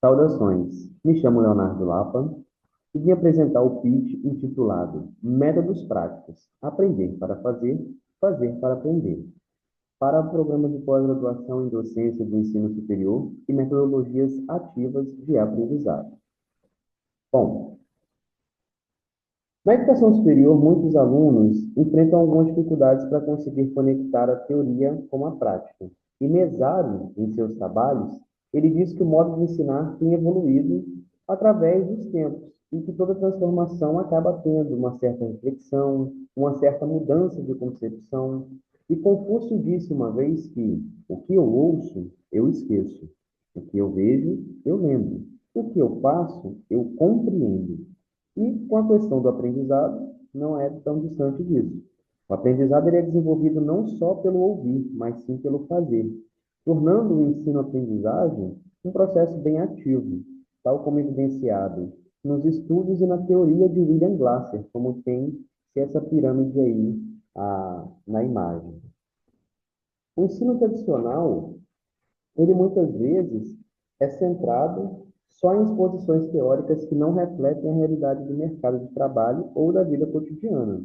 Saudações. Me chamo Leonardo Lapa e vim apresentar o pitch intitulado Métodos Práticos. Aprender para fazer, fazer para aprender. Para o programa de pós-graduação em docência do ensino superior e metodologias ativas de aprendizado. Bom, na educação superior, muitos alunos enfrentam algumas dificuldades para conseguir conectar a teoria com a prática. E Mesari, em seus trabalhos, ele diz que o modo de ensinar tem evoluído através dos tempos e que toda transformação acaba tendo uma certa reflexão, uma certa mudança de concepção. E Confúcio disse uma vez que o que eu ouço, eu esqueço. O que eu vejo, eu lembro. O que eu faço, eu compreendo. E com a questão do aprendizado, não é tão distante disso. O aprendizado ele é desenvolvido não só pelo ouvir, mas sim pelo fazer, tornando o ensino-aprendizagem um processo bem ativo, tal como evidenciado nos estudos e na teoria de William Glasser, como tem essa pirâmide aí na imagem. O ensino tradicional, ele muitas vezes é centrado só em exposições teóricas que não refletem a realidade do mercado de trabalho ou da vida cotidiana.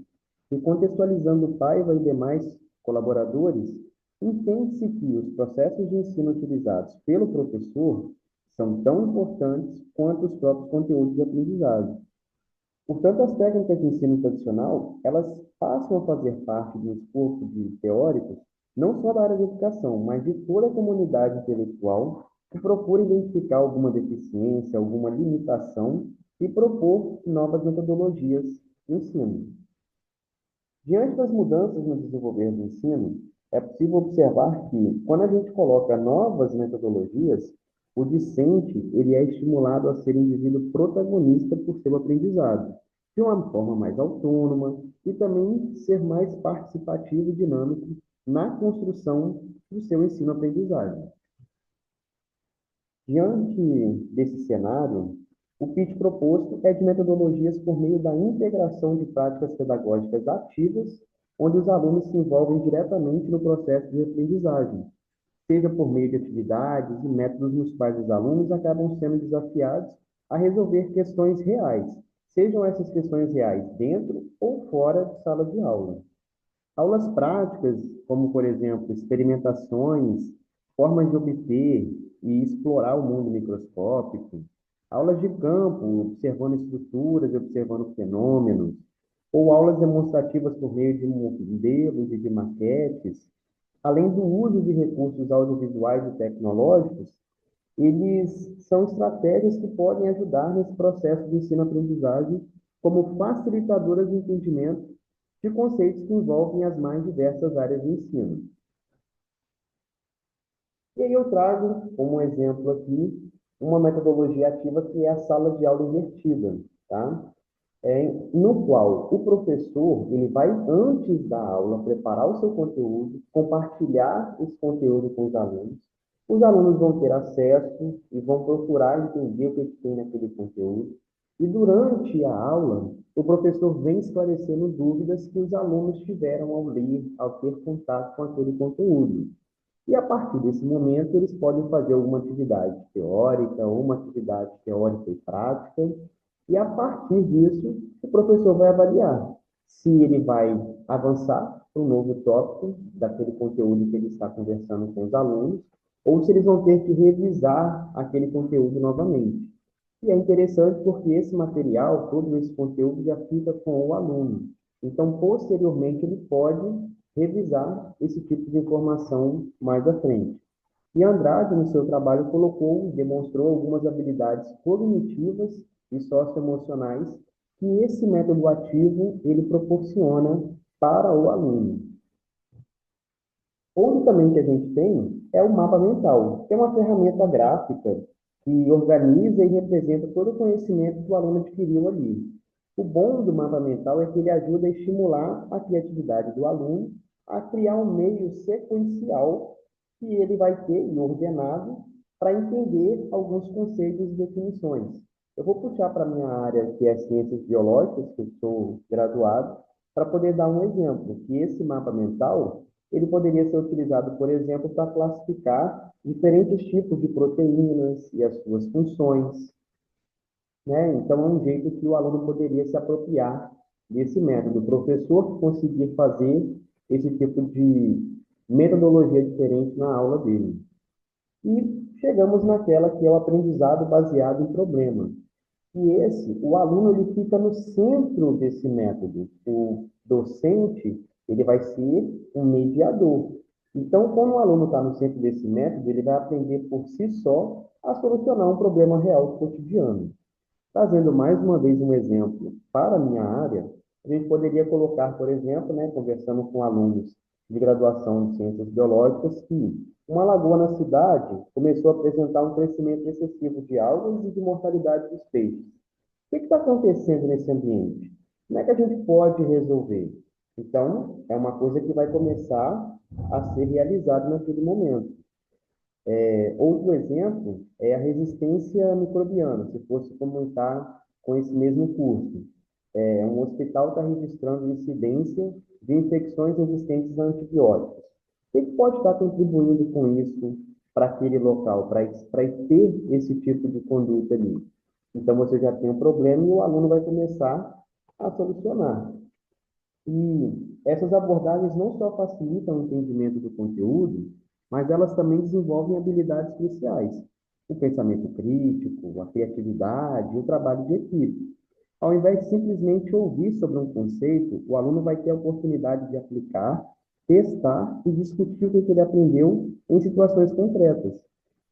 E contextualizando Paiva e demais colaboradores, entende-se que os processos de ensino utilizados pelo professor são tão importantes quanto os próprios conteúdos de aprendizagem. Portanto, as técnicas de ensino tradicional, elas passam a fazer parte do escopo de teóricos, não só da área de educação, mas de toda a comunidade intelectual que procura identificar alguma deficiência, alguma limitação e propor novas metodologias de ensino. Diante das mudanças no desenvolver do ensino, é possível observar que, quando a gente coloca novas metodologias, o discente ele é estimulado a ser indivíduo protagonista por seu aprendizado, de uma forma mais autônoma e também ser mais participativo e dinâmico na construção do seu ensino-aprendizagem. Diante desse cenário, o pitch proposto é de metodologias por meio da integração de práticas pedagógicas ativas, onde os alunos se envolvem diretamente no processo de aprendizagem, seja por meio de atividades e métodos nos quais os alunos acabam sendo desafiados a resolver questões reais, sejam essas questões reais dentro ou fora de sala de aula. Aulas práticas, como, por exemplo, experimentações, formas de obter e explorar o mundo microscópico, aulas de campo, observando estruturas e observando fenômenos, ou aulas demonstrativas por meio de modelos e de maquetes, além do uso de recursos audiovisuais e tecnológicos, eles são estratégias que podem ajudar nesse processo de ensino-aprendizagem como facilitadoras de entendimento de conceitos que envolvem as mais diversas áreas de ensino. E aí eu trago como exemplo aqui uma metodologia ativa que é a sala de aula invertida, tá? No qual o professor ele vai, antes da aula, preparar o seu conteúdo, compartilhar esse conteúdo com os alunos vão ter acesso e vão procurar entender o que tem naquele conteúdo, e durante a aula, o professor vem esclarecendo dúvidas que os alunos tiveram ao ler, ao ter contato com aquele conteúdo. E a partir desse momento, eles podem fazer alguma atividade teórica, ou uma atividade teórica e prática, e a partir disso, o professor vai avaliar se ele vai avançar para um novo tópico daquele conteúdo que ele está conversando com os alunos, ou se eles vão ter que revisar aquele conteúdo novamente. E é interessante porque esse material, todo esse conteúdo, já fica com o aluno. Então, posteriormente, ele pode revisar esse tipo de informação mais à frente. E Andrade, no seu trabalho, colocou, demonstrou algumas habilidades cognitivas e socioemocionais que esse método ativo ele proporciona para o aluno. Outro também que a gente tem é o mapa mental, que é uma ferramenta gráfica que organiza e representa todo o conhecimento que o aluno adquiriu ali. O bom do mapa mental é que ele ajuda a estimular a criatividade do aluno a criar um meio sequencial que ele vai ter e ordenado para entender alguns conceitos e definições. Eu vou puxar para a minha área, que é ciências biológicas, que eu sou graduado, para poder dar um exemplo, que esse mapa mental ele poderia ser utilizado, por exemplo, para classificar diferentes tipos de proteínas e as suas funções, né? Então, é um jeito que o aluno poderia se apropriar desse método. O professor conseguir fazer esse tipo de metodologia diferente na aula dele. E chegamos naquela que é o aprendizado baseado em problema. E esse, o aluno, ele fica no centro desse método. O docente, ele vai ser um mediador. Então, quando o aluno está no centro desse método, ele vai aprender por si só a solucionar um problema real do cotidiano. Trazendo mais uma vez um exemplo para a minha área, a gente poderia colocar, por exemplo, né, conversando com alunos de graduação em ciências biológicas, que uma lagoa na cidade começou a apresentar um crescimento excessivo de algas e de mortalidade dos peixes. O que está acontecendo nesse ambiente? Como é que a gente pode resolver? Então, é uma coisa que vai começar a ser realizada naquele momento. Outro exemplo é a resistência microbiana, se fosse comentar com esse mesmo curso. Um hospital está registrando incidência de infecções resistentes a antibióticos. O que pode estar contribuindo com isso para aquele local, para ter esse tipo de conduta ali? Então, você já tem um problema e o aluno vai começar a solucionar. E essas abordagens não só facilitam o entendimento do conteúdo, mas elas também desenvolvem habilidades cruciais, o pensamento crítico, a criatividade e o trabalho de equipe. Ao invés de simplesmente ouvir sobre um conceito, o aluno vai ter a oportunidade de aplicar, testar e discutir o que ele aprendeu em situações concretas.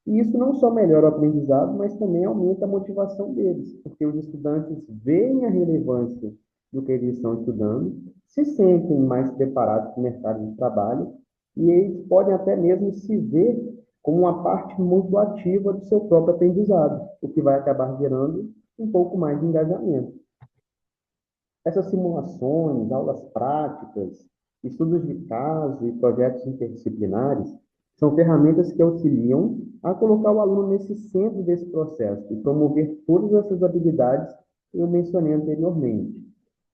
E isso não só melhora o aprendizado, mas também aumenta a motivação deles, porque os estudantes veem a relevância do que eles estão estudando, se sentem mais preparados para o mercado de trabalho e eles podem até mesmo se ver como uma parte muito ativa do seu próprio aprendizado, o que vai acabar gerando um pouco mais de engajamento. Essas simulações, aulas práticas, estudos de caso e projetos interdisciplinares são ferramentas que auxiliam a colocar o aluno nesse centro desse processo e promover todas essas habilidades que eu mencionei anteriormente.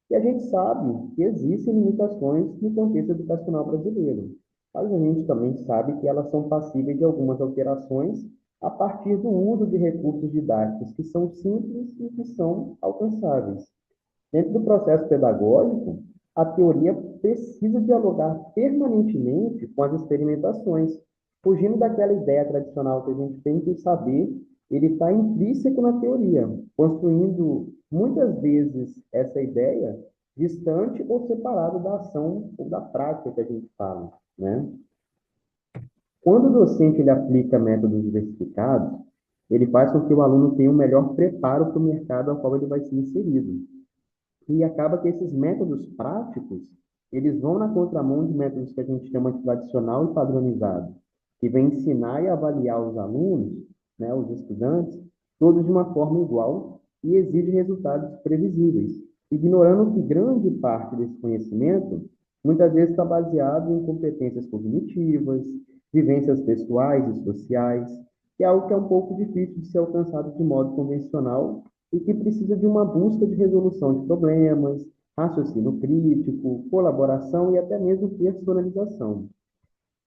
E a gente sabe que existem limitações no contexto educacional brasileiro, mas a gente também sabe que elas são passíveis de algumas alterações a partir do uso de recursos didáticos que são simples e que são alcançáveis. Dentro do processo pedagógico, a teoria precisa dialogar permanentemente com as experimentações, fugindo daquela ideia tradicional que a gente tem que o saber, ele está intrínseco na teoria, construindo muitas vezes essa ideia distante ou separado da ação ou da prática que a gente fala, né? Quando o docente ele aplica métodos diversificados, ele faz com que o aluno tenha um melhor preparo para o mercado ao qual ele vai ser inserido. E acaba que esses métodos práticos, eles vão na contramão de métodos que a gente chama de tradicional e padronizado, que vem ensinar e avaliar os alunos, né, os estudantes, todos de uma forma igual e exige resultados previsíveis, ignorando que grande parte desse conhecimento muitas vezes está baseado em competências cognitivas, vivências pessoais e sociais, que é algo que é um pouco difícil de ser alcançado de modo convencional e que precisa de uma busca de resolução de problemas, raciocínio crítico, colaboração e até mesmo personalização.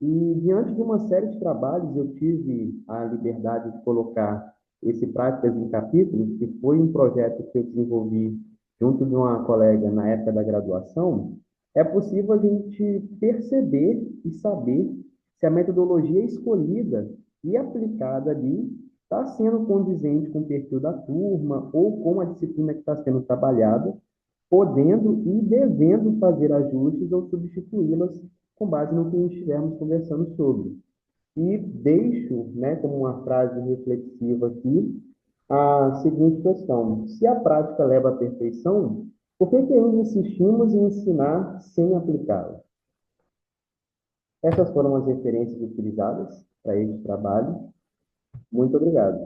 E diante de uma série de trabalhos, eu tive a liberdade de colocar esse Práticas em Capítulos, que foi um projeto que eu desenvolvi junto de uma colega na época da graduação. É possível a gente perceber e saber se a metodologia escolhida e aplicada ali está sendo condizente com o perfil da turma ou com a disciplina que está sendo trabalhada, podendo e devendo fazer ajustes ou substituí-las com base no que estivermos conversando sobre. E deixo, né, como uma frase reflexiva aqui, a seguinte questão: se a prática leva à perfeição, por que ainda insistimos em ensinar sem aplicá-la? Essas foram as referências utilizadas para este trabalho. Muito obrigado.